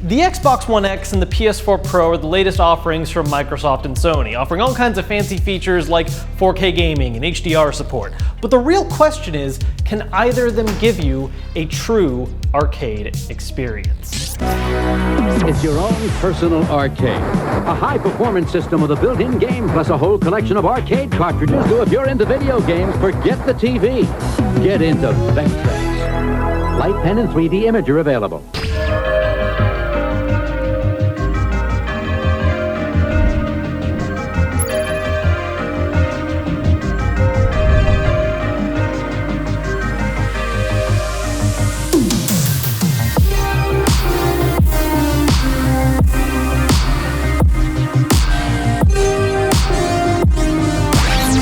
The Xbox One X and the PS4 Pro are the latest offerings from Microsoft and Sony, offering all kinds of fancy features like 4K gaming and HDR support. But the real question is, can either of them give you a true arcade experience? It's your own personal arcade. A high-performance system with a built-in game plus a whole collection of arcade cartridges. So if you're into video games, forget the TV. Get into Vectrex. Light pen and 3D imager available.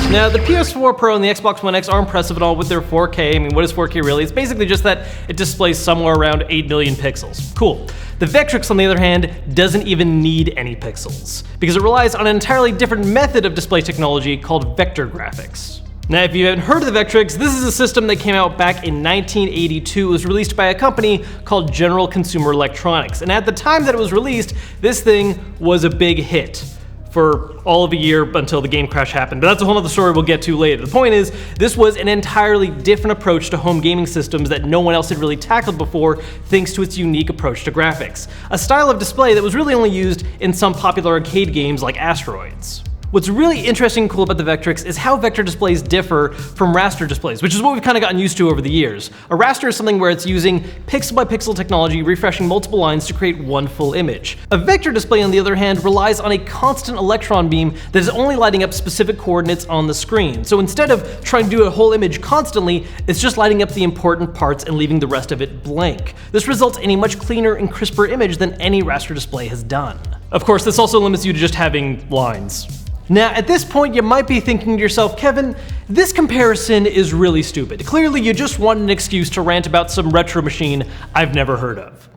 Now, the PS4 Pro and the Xbox One X are impressive at all with their 4K. I mean, what is 4K really? It's basically just that it displays somewhere around 8 million pixels. Cool. The Vectrex, on the other hand, doesn't even need any pixels, because it relies on an entirely different method of display technology called vector graphics. Now, if you haven't heard of the Vectrex, this is a system that came out back in 1982. It was released by a company called General Consumer Electronics. And at the time that it was released, this thing was a big hit for all of a year until the game crash happened. But that's a whole other story we'll get to later. The point is, this was an entirely different approach to home gaming systems that no one else had really tackled before, thanks to its unique approach to graphics. A style of display that was really only used in some popular arcade games like Asteroids. What's really interesting and cool about the Vectrex is how vector displays differ from raster displays, which is what we've kind of gotten used to over the years. A raster is something where it's using pixel by pixel technology, refreshing multiple lines to create one full image. A vector display, on the other hand, relies on a constant electron beam that is only lighting up specific coordinates on the screen. So instead of trying to do a whole image constantly, it's just lighting up the important parts and leaving the rest of it blank. This results in a much cleaner and crisper image than any raster display has done. Of course, this also limits you to just having lines. Now, at this point, you might be thinking to yourself, Kevin, this comparison is really stupid. Clearly, you just want an excuse to rant about some retro machine I've never heard of.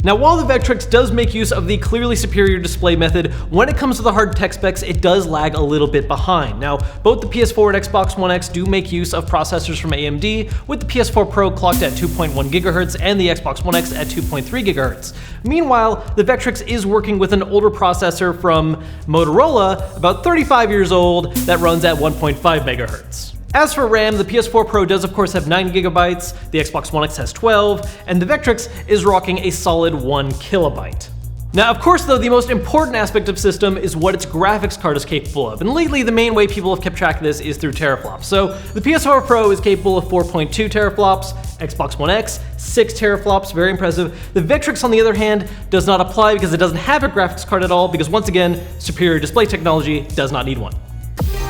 Now, while the Vectrex does make use of the clearly superior display method, when it comes to the hard tech specs, it does lag a little bit behind. Now, both the PS4 and Xbox One X do make use of processors from AMD, with the PS4 Pro clocked at 2.1 GHz and the Xbox One X at 2.3 GHz. Meanwhile, the Vectrex is working with an older processor from Motorola, about 35 years old, that runs at 1.5 MHz. As for RAM, the PS4 Pro does of course have 9 GB, the Xbox One X has 12, and the Vectrex is rocking a solid 1 KB. Now, of course though, the most important aspect of system is what its graphics card is capable of, and lately the main way people have kept track of this is through teraflops. So the PS4 Pro is capable of 4.2 teraflops, Xbox One X, 6 teraflops, very impressive. The Vectrex, on the other hand, does not apply because it doesn't have a graphics card at all, because once again, superior display technology does not need one.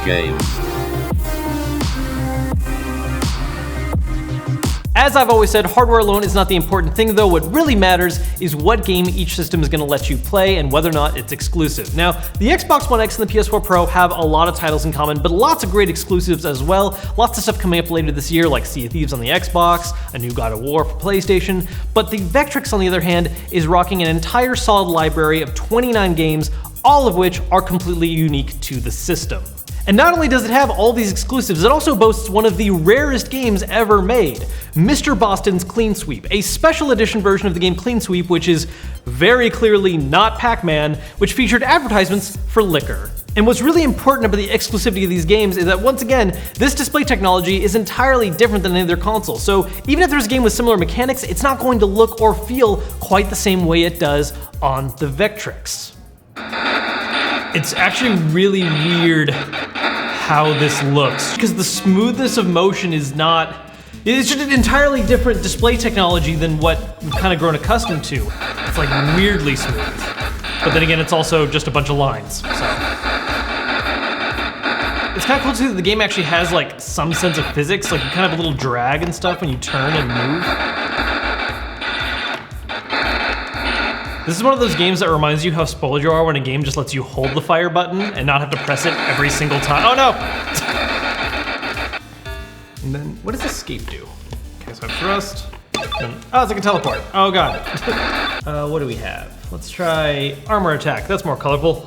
Game. As I've always said, hardware alone is not the important thing though. What really matters is what game each system is going to let you play and whether or not it's exclusive. Now, the Xbox One X and the PS4 Pro have a lot of titles in common, but lots of great exclusives as well. Lots of stuff coming up later this year, like Sea of Thieves on the Xbox, a new God of War for PlayStation. But the Vectrex, on the other hand, is rocking an entire solid library of 29 games, all of which are completely unique to the system. And not only does it have all these exclusives, it also boasts one of the rarest games ever made, Mr. Boston's Clean Sweep, a special edition version of the game Clean Sweep, which is very clearly not Pac-Man, which featured advertisements for liquor. And what's really important about the exclusivity of these games is that, once again, this display technology is entirely different than any other console. So even if there's a game with similar mechanics, it's not going to look or feel quite the same way it does on the Vectrex. It's actually really weird how this looks, because the smoothness of motion is not, it's just an entirely different display technology than what we've kind of grown accustomed to. It's like weirdly smooth. But then again, it's also just a bunch of lines, so. It's kind of cool to see that the game actually has like some sense of physics, like you kind of have a little drag and stuff when you turn and move. This is one of those games that reminds you how spoiled you are when a game just lets you hold the fire button and not have to press it every single time. Oh no! And then, what does escape do? Okay, so I thrust. And, oh, it's like a teleport. Oh god. What do we have? Let's try armor attack. That's more colorful.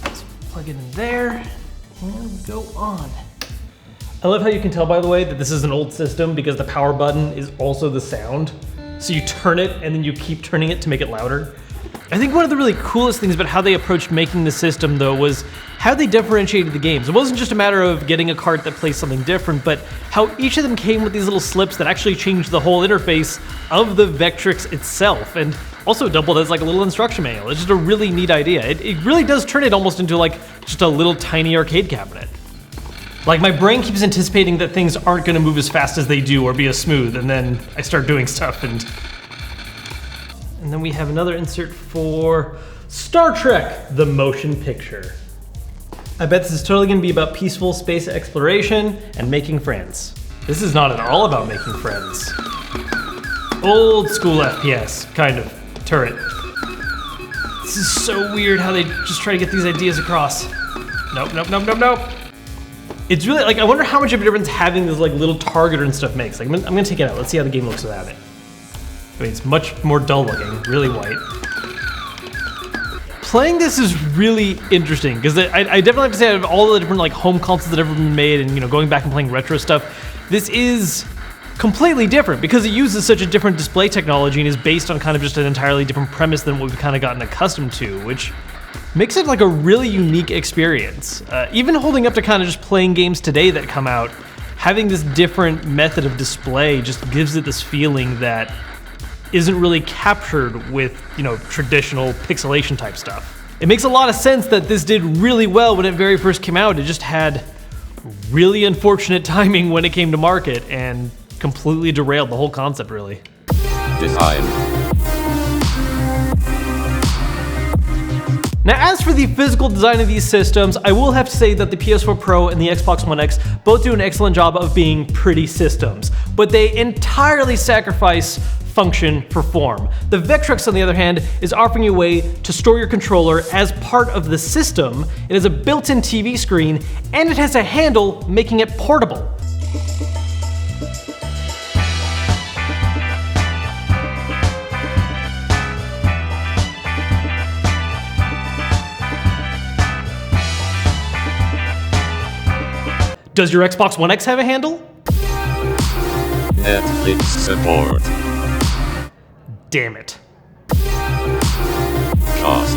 Let's plug it in there. Well, go on. I love how you can tell, by the way, that this is an old system because the power button is also the sound. So you turn it and then you keep turning it to make it louder. I think one of the really coolest things about how they approached making the system, though, was how they differentiated the games. It wasn't just a matter of getting a cart that plays something different, but how each of them came with these little slips that actually changed the whole interface of the Vectrex itself, and also doubled as like a little instruction manual. It's just a really neat idea. It really does turn it almost into like just a little tiny arcade cabinet. Like, my brain keeps anticipating that things aren't gonna move as fast as they do or be as smooth, and then I start doing stuff, and then we have another insert for Star Trek, the motion picture. I bet this is totally gonna be about peaceful space exploration and making friends. This is not at all about making friends. Old school FPS, kind of, turret. This is so weird how they just try to get these ideas across. Nope, nope, nope, nope, nope. It's really, like, I wonder how much of a difference having this like little targeter and stuff makes. Like, I'm gonna take it out, let's see how the game looks without it. I mean, it's much more dull looking, really white. Playing this is really interesting, because I definitely have to say, out of all the different like home consoles that have ever been made, and you know, going back and playing retro stuff, this is completely different because it uses such a different display technology and is based on kind of just an entirely different premise than what we've kind of gotten accustomed to, which makes it like a really unique experience. Even holding up to kind of just playing games today that come out, having this different method of display just gives it this feeling that isn't really captured with, you know, traditional pixelation type stuff. It makes a lot of sense that this did really well when it very first came out. It just had really unfortunate timing when it came to market and completely derailed the whole concept, really. Design. Now, as for the physical design of these systems, I will have to say that the PS4 Pro and the Xbox One X both do an excellent job of being pretty systems, but they entirely sacrifice function for form. The Vectrex, on the other hand, is offering you a way to store your controller as part of the system. It has a built-in TV screen, and it has a handle, making it portable. Does your Xbox One X have a handle? Netflix support. Damn it. Cost.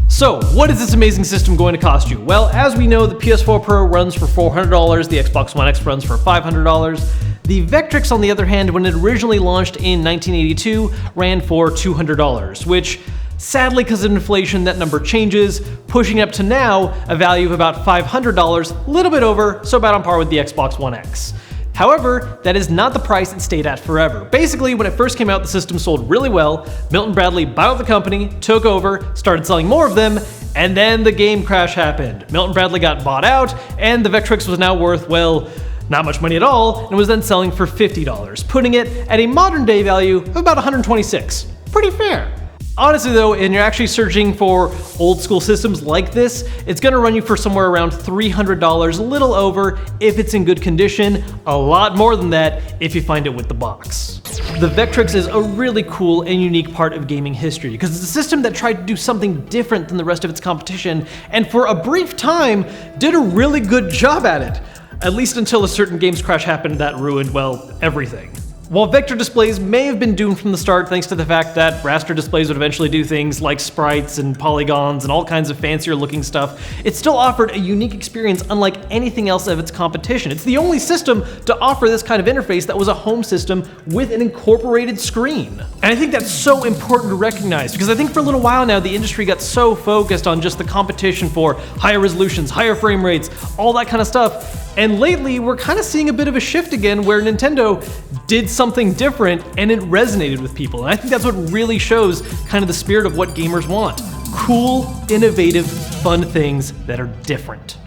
So, what is this amazing system going to cost you? Well, as we know, the PS4 Pro runs for $400, the Xbox One X runs for $500. The Vectrex, on the other hand, when it originally launched in 1982, ran for $200, which, sadly, because of inflation, that number changes, pushing up to now a value of about $500, a little bit over, so about on par with the Xbox One X. However, that is not the price it stayed at forever. Basically, when it first came out, the system sold really well. Milton Bradley bought out the company, took over, started selling more of them, and then the game crash happened. Milton Bradley got bought out, and the Vectrex was now worth, well, not much money at all, and was then selling for $50, putting it at a modern day value of about $126. Pretty fair. Honestly though, and you're actually searching for old school systems like this, it's gonna run you for somewhere around $300, a little over if it's in good condition, a lot more than that if you find it with the box. The Vectrex is a really cool and unique part of gaming history because it's a system that tried to do something different than the rest of its competition, and for a brief time, did a really good job at it. At least until a certain games crash happened that ruined, well, everything. While vector displays may have been doomed from the start thanks to the fact that raster displays would eventually do things like sprites and polygons and all kinds of fancier looking stuff, it still offered a unique experience unlike anything else of its competition. It's the only system to offer this kind of interface that was a home system with an incorporated screen. And I think that's so important to recognize because I think for a little while now the industry got so focused on just the competition for higher resolutions, higher frame rates, all that kind of stuff. And lately, we're kind of seeing a bit of a shift again where Nintendo did something different and it resonated with people. And I think that's what really shows kind of the spirit of what gamers want. Cool, innovative, fun things that are different.